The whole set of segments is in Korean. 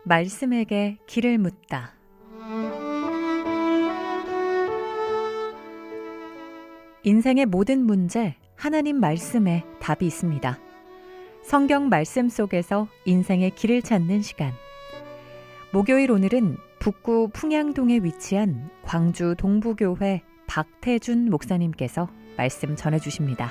말씀에게 길을 묻다. 인생의 모든 문제, 하나님 말씀에 답이 있습니다. 성경 말씀 속에서 인생의 길을 찾는 시간. 목요일 오늘은 북구 풍양동에 위치한 광주 동부교회 박태준 목사님께서 말씀 전해주십니다.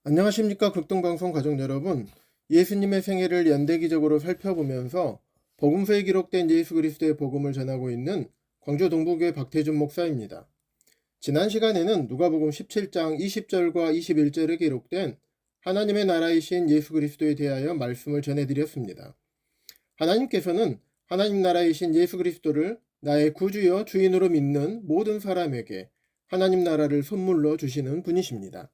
안녕하십니까 극동방송 가족 여러분. 예수님의 생애를 연대기적으로 살펴보면서 복음서에 기록된 예수 그리스도의 복음을 전하고 있는 광주 동부교회 박태준 목사입니다. 지난 시간에는 누가복음 17장 20절과 21절에 기록된 하나님의 나라이신 예수 그리스도에 대하여 말씀을 전해드렸습니다. 하나님께서는 하나님 나라이신 예수 그리스도를 나의 구주여 주인으로 믿는 모든 사람에게 하나님 나라를 선물로 주시는 분이십니다.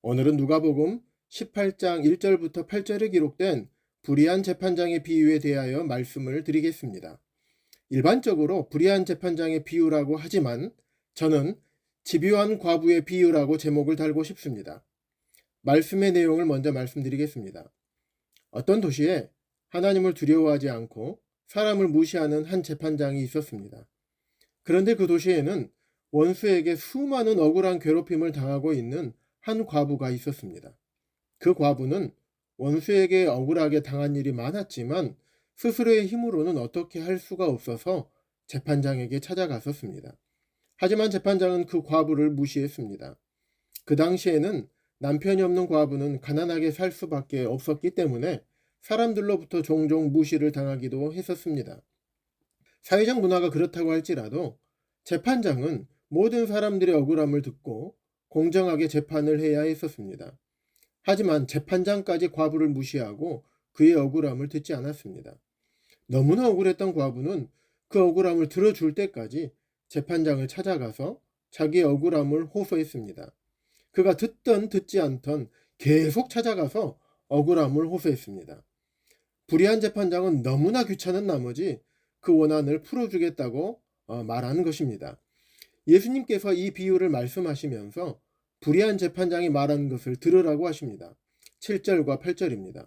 오늘은 누가복음 18장 1절부터 8절에 기록된 불의한 재판장의 비유에 대하여 말씀을 드리겠습니다. 일반적으로 불의한 재판장의 비유라고 하지만 저는 집요한 과부의 비유라고 제목을 달고 싶습니다. 말씀의 내용을 먼저 말씀드리겠습니다. 어떤 도시에 하나님을 두려워하지 않고 사람을 무시하는 한 재판장이 있었습니다. 그런데 그 도시에는 원수에게 수많은 억울한 괴롭힘을 당하고 있는 한 과부가 있었습니다. 그 과부는 원수에게 억울하게 당한 일이 많았지만 스스로의 힘으로는 어떻게 할 수가 없어서 재판장에게 찾아갔었습니다. 하지만 재판장은 그 과부를 무시했습니다. 그 당시에는 남편이 없는 과부는 가난하게 살 수밖에 없었기 때문에 사람들로부터 종종 무시를 당하기도 했었습니다. 사회적 문화가 그렇다고 할지라도 재판장은 모든 사람들의 억울함을 듣고 공정하게 재판을 해야 했었습니다. 하지만 재판장까지 과부를 무시하고 그의 억울함을 듣지 않았습니다. 너무나 억울했던 과부는 그 억울함을 들어줄 때까지 재판장을 찾아가서 자기의 억울함을 호소했습니다. 그가 듣던 듣지 않던 계속 찾아가서 억울함을 호소했습니다. 불의한 재판장은 너무나 귀찮은 나머지 그 원한을 풀어주겠다고 말하는 것입니다. 예수님께서 이 비유를 말씀하시면서 불의한 재판장이 말하는 것을 들으라고 하십니다. 7절과 8절입니다.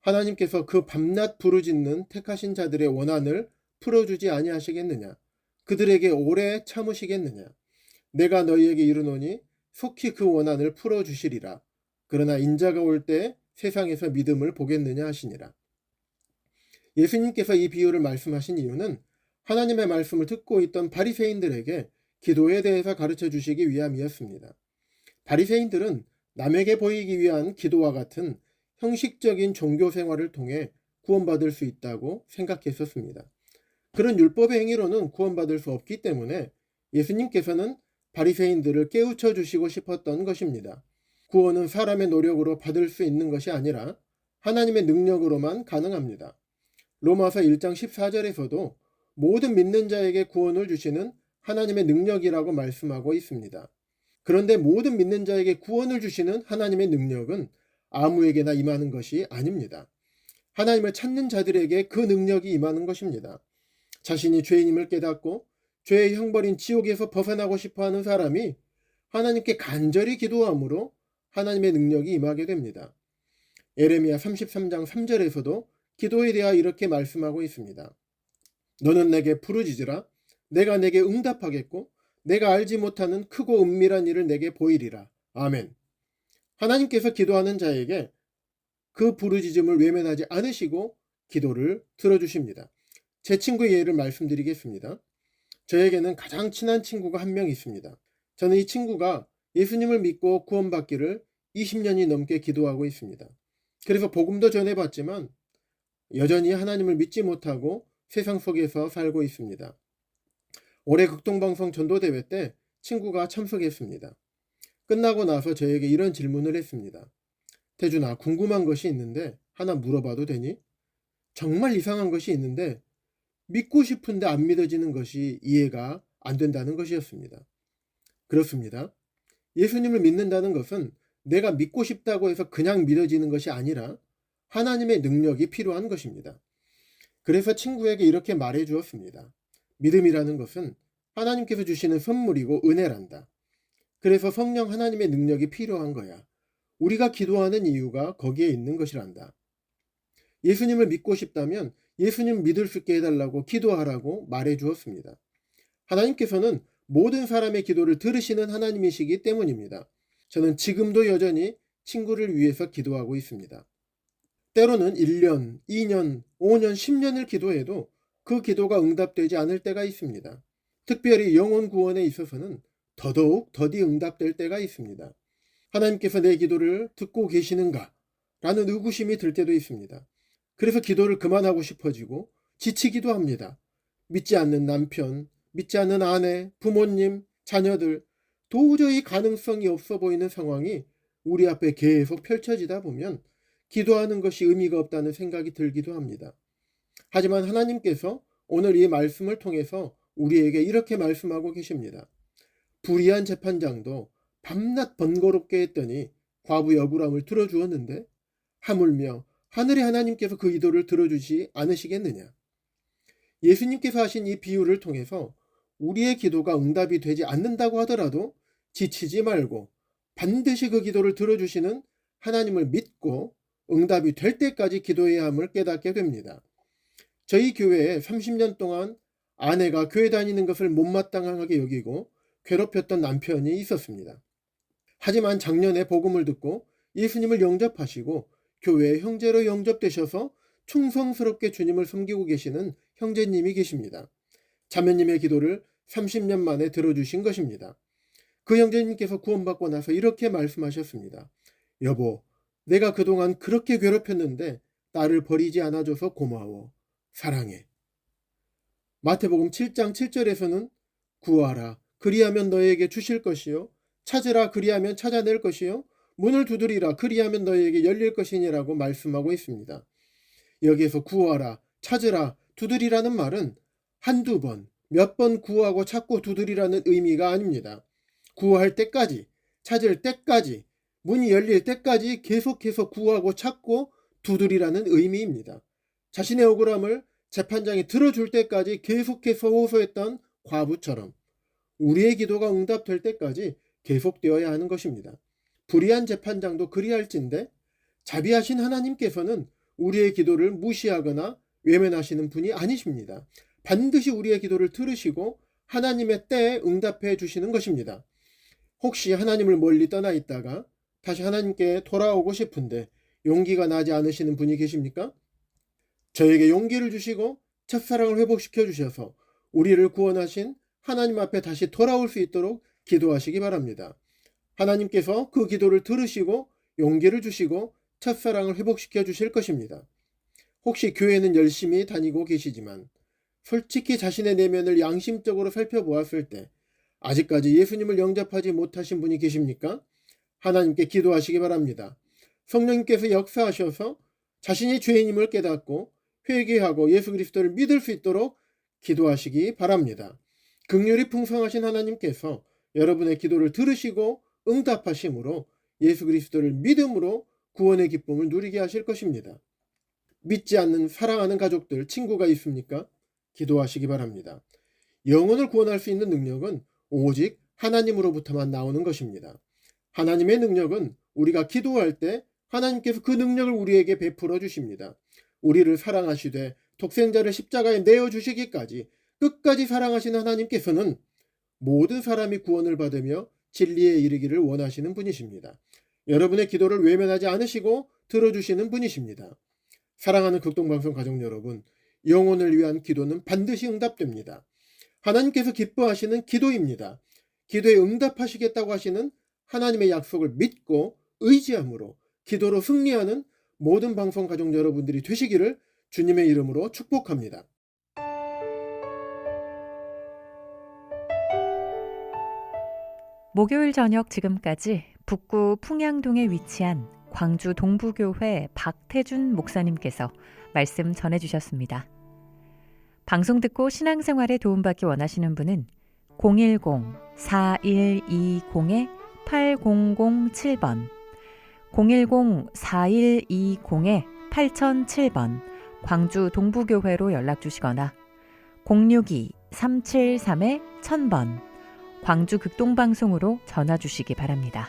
하나님께서 그 밤낮 부르짖는 택하신 자들의 원한을 풀어주지 아니하시겠느냐? 그들에게 오래 참으시겠느냐? 내가 너희에게 이르노니 속히 그 원한을 풀어주시리라. 그러나 인자가 올 때 세상에서 믿음을 보겠느냐 하시니라. 예수님께서 이 비유를 말씀하신 이유는 하나님의 말씀을 듣고 있던 바리새인들에게 기도에 대해서 가르쳐 주시기 위함이었습니다. 바리새인들은 남에게 보이기 위한 기도와 같은 형식적인 종교 생활을 통해 구원받을 수 있다고 생각했었습니다. 그런 율법의 행위로는 구원받을 수 없기 때문에 예수님께서는 바리새인들을 깨우쳐 주시고 싶었던 것입니다. 구원은 사람의 노력으로 받을 수 있는 것이 아니라 하나님의 능력으로만 가능합니다. 로마서 1장 14절에서도 모든 믿는 자에게 구원을 주시는 하나님의 능력이라고 말씀하고 있습니다. 그런데 모든 믿는 자에게 구원을 주시는 하나님의 능력은 아무에게나 임하는 것이 아닙니다. 하나님을 찾는 자들에게 그 능력이 임하는 것입니다. 자신이 죄인임을 깨닫고 죄의 형벌인 지옥에서 벗어나고 싶어하는 사람이 하나님께 간절히 기도함으로 하나님의 능력이 임하게 됩니다. 예레미야 33장 3절에서도 기도에 대하여 이렇게 말씀하고 있습니다. 너는 내게 부르짖으라. 내가 내게 응답하겠고 내가 알지 못하는 크고 은밀한 일을 내게 보이리라. 아멘. 하나님께서 기도하는 자에게 그 부르짖음을 외면하지 않으시고 기도를 들어주십니다. 제 친구의 예를 말씀드리겠습니다. 저에게는 가장 친한 친구가 한 명 있습니다. 저는 이 친구가 예수님을 믿고 구원받기를 20년이 넘게 기도하고 있습니다. 그래서 복음도 전해봤지만 여전히 하나님을 믿지 못하고 세상 속에서 살고 있습니다. 올해 극동방송 전도대회 때 친구가 참석했습니다. 끝나고 나서 저에게 이런 질문을 했습니다. 태준아, 궁금한 것이 있는데 하나 물어봐도 되니? 정말 이상한 것이 있는데 믿고 싶은데 안 믿어지는 것이 이해가 안 된다는 것이었습니다. 그렇습니다. 예수님을 믿는다는 것은 내가 믿고 싶다고 해서 그냥 믿어지는 것이 아니라 하나님의 능력이 필요한 것입니다. 그래서 친구에게 이렇게 말해 주었습니다. 믿음이라는 것은 하나님께서 주시는 선물이고 은혜란다. 그래서 성령 하나님의 능력이 필요한 거야. 우리가 기도하는 이유가 거기에 있는 것이란다. 예수님을 믿고 싶다면 예수님 믿을 수 있게 해달라고 기도하라고 말해 주었습니다. 하나님께서는 모든 사람의 기도를 들으시는 하나님이시기 때문입니다. 저는 지금도 여전히 친구를 위해서 기도하고 있습니다. 때로는 1년, 2년, 5년, 10년을 기도해도 그 기도가 응답되지 않을 때가 있습니다. 특별히 영혼 구원에 있어서는 더더욱 더디 응답될 때가 있습니다. 하나님께서 내 기도를 듣고 계시는가? 라는 의구심이 들 때도 있습니다. 그래서 기도를 그만하고 싶어지고 지치기도 합니다. 믿지 않는 남편, 믿지 않는 아내, 부모님, 자녀들, 도저히 가능성이 없어 보이는 상황이 우리 앞에 계속 펼쳐지다 보면 기도하는 것이 의미가 없다는 생각이 들기도 합니다. 하지만 하나님께서 오늘 이 말씀을 통해서 우리에게 이렇게 말씀하고 계십니다. 불의한 재판장도 밤낮 번거롭게 했더니 과부의 억울함을 들어주었는데 하물며 하늘의 하나님께서 그 기도를 들어주지 않으시겠느냐. 예수님께서 하신 이 비유를 통해서 우리의 기도가 응답이 되지 않는다고 하더라도 지치지 말고 반드시 그 기도를 들어주시는 하나님을 믿고 응답이 될 때까지 기도해야 함을 깨닫게 됩니다. 저희 교회에 30년 동안 아내가 교회 다니는 것을 못마땅하게 여기고 괴롭혔던 남편이 있었습니다. 하지만 작년에 복음을 듣고 예수님을 영접하시고 교회의 형제로 영접되셔서 충성스럽게 주님을 섬기고 계시는 형제님이 계십니다. 자매님의 기도를 30년 만에 들어주신 것입니다. 그 형제님께서 구원받고 나서 이렇게 말씀하셨습니다. 여보, 내가 그동안 그렇게 괴롭혔는데 나를 버리지 않아줘서 고마워. 사랑해. 마태복음 7장 7절에서는 구하라. 그리하면 너에게 주실 것이요. 찾으라. 그리하면 찾아낼 것이요. 문을 두드리라. 그리하면 너에게 열릴 것이니라고 말씀하고 있습니다. 여기에서 구하라, 찾으라, 두드리라는 말은 한두 번, 몇 번 구하고 찾고 두드리라는 의미가 아닙니다. 구할 때까지, 찾을 때까지, 문이 열릴 때까지 계속해서 구하고 찾고 두드리라는 의미입니다. 자신의 억울함을 재판장이 들어줄 때까지 계속해서 호소했던 과부처럼 우리의 기도가 응답될 때까지 계속되어야 하는 것입니다. 불의한 재판장도 그리할진대 자비하신 하나님께서는 우리의 기도를 무시하거나 외면하시는 분이 아니십니다. 반드시 우리의 기도를 들으시고 하나님의 때에 응답해 주시는 것입니다. 혹시 하나님을 멀리 떠나 있다가 다시 하나님께 돌아오고 싶은데 용기가 나지 않으시는 분이 계십니까? 저에게 용기를 주시고 첫사랑을 회복시켜 주셔서 우리를 구원하신 하나님 앞에 다시 돌아올 수 있도록 기도하시기 바랍니다. 하나님께서 그 기도를 들으시고 용기를 주시고 첫사랑을 회복시켜 주실 것입니다. 혹시 교회는 열심히 다니고 계시지만 솔직히 자신의 내면을 양심적으로 살펴보았을 때 아직까지 예수님을 영접하지 못하신 분이 계십니까? 하나님께 기도하시기 바랍니다. 성령님께서 역사하셔서 자신이 죄인임을 깨닫고 회개하고 예수 그리스도를 믿을 수 있도록 기도하시기 바랍니다. 긍휼이 풍성하신 하나님께서 여러분의 기도를 들으시고 응답하심으로 예수 그리스도를 믿음으로 구원의 기쁨을 누리게 하실 것입니다. 믿지 않는 사랑하는 가족들, 친구가 있습니까? 기도하시기 바랍니다. 영혼을 구원할 수 있는 능력은 오직 하나님으로부터만 나오는 것입니다. 하나님의 능력은 우리가 기도할 때 하나님께서 그 능력을 우리에게 베풀어 주십니다. 우리를 사랑하시되 독생자를 십자가에 내어주시기까지 끝까지 사랑하시는 하나님께서는 모든 사람이 구원을 받으며 진리에 이르기를 원하시는 분이십니다. 여러분의 기도를 외면하지 않으시고 들어주시는 분이십니다. 사랑하는 극동방송 가족 여러분, 영혼을 위한 기도는 반드시 응답됩니다. 하나님께서 기뻐하시는 기도입니다. 기도에 응답하시겠다고 하시는 하나님의 약속을 믿고 의지함으로 기도로 승리하는 모든 방송 가족 여러분들이 되시기를 주님의 이름으로 축복합니다. 목요일 저녁 지금까지 북구 풍양동에 위치한 광주 동부교회 박태준 목사님께서 말씀 전해주셨습니다. 방송 듣고 신앙생활에 도움받기 원하시는 분은 010-4120-8007번 010-4120-8007번 광주 동부교회로 연락주시거나 062-373-1000번 광주 극동방송으로 전화 주시기 바랍니다.